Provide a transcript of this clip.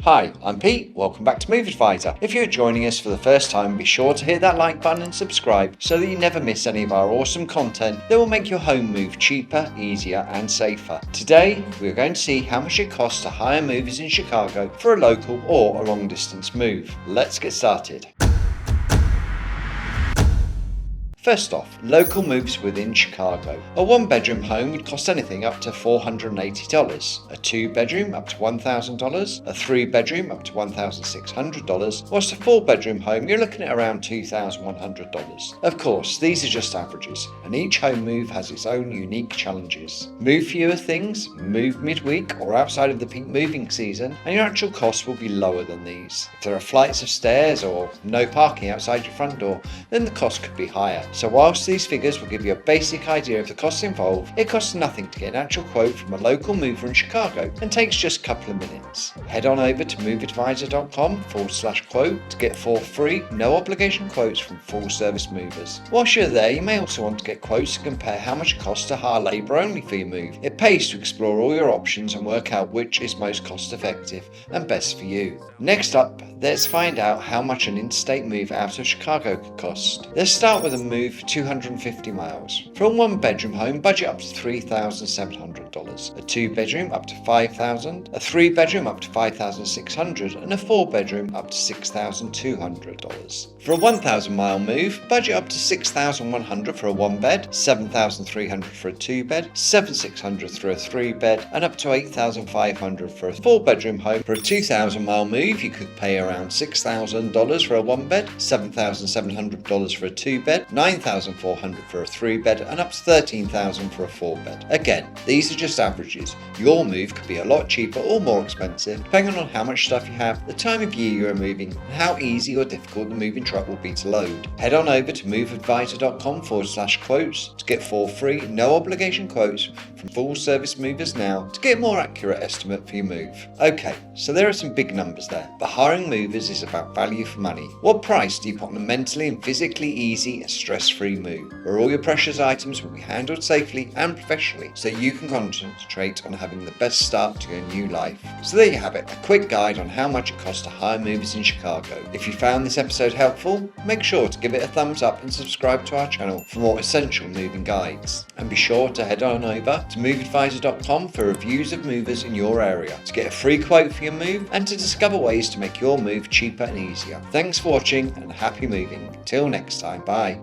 Hi, I'm Pete. Welcome back to Move Advisor. If you're joining us for the first time, be sure to hit that like button and subscribe so that you never miss any of our awesome content that will make your home move cheaper, easier and safer. Today, we're going to see how much it costs to hire movers in Chicago for a local or a long distance move. Let's get started. First off, local moves within Chicago. A one-bedroom home would cost anything up to $480, a two-bedroom up to $1,000, a three-bedroom up to $1,600, whilst a four-bedroom home you're looking at around $2,100. Of course, these are just averages, and each home move has its own unique challenges. Move fewer things, move midweek or outside of the peak moving season, and your actual costs will be lower than these. If there are flights of stairs or no parking outside your front door, then the cost could be higher. So whilst these figures will give you a basic idea of the costs involved, it costs nothing to get an actual quote from a local mover in Chicago and takes just a couple of minutes. Head on over to moveadvisor.com/quote to get 4 free, no obligation quotes from full service movers. Whilst you're there, you may also want to get quotes to compare how much it costs to hire labour only for your move. It pays to explore all your options and work out which is most cost effective and best for you. Next up, let's find out how much an interstate move out of Chicago could cost. Let's start with a move 250 miles. For a one-bedroom home, budget up to $3,700, a two-bedroom up to $5,000, a three-bedroom up to $5,600, and a four-bedroom up to $6,200. For a 1,000-mile move, budget up to $6,100 for a one-bed, $7,300 for a two-bed, $7,600 for a three-bed, and up to $8,500 for a four-bedroom home. For a 2,000-mile move, you could pay around $6,000 for a one-bed, $7,700 for a two-bed, $9,400 for a three-bed, and up to $13,000 for a four-bed. Again, these are just averages. Your move could be a lot cheaper or more expensive, depending on how much stuff you have, the time of year you are moving, and how easy or difficult the moving truck will be to load. Head on over to moveadvisor.com/quotes to get 4 free, no obligation quotes from full service movers now to get a more accurate estimate for your move. Okay, so there are some big numbers there, but hiring movers is about value for money. What price do you put on a mentally and physically easy and stress-free move, where all your precious items will be handled safely and professionally so you can concentrate on having the best start to your new life? So there you have it, a quick guide on how much it costs to hire movers in Chicago. If you found this episode helpful, make sure to give it a thumbs up and subscribe to our channel for more essential moving guides. And be sure to head on over to moveadvisor.com for reviews of movers in your area, to get a free quote for your move and to discover ways to make your move cheaper and easier. Thanks for watching and happy moving. Till next time, bye.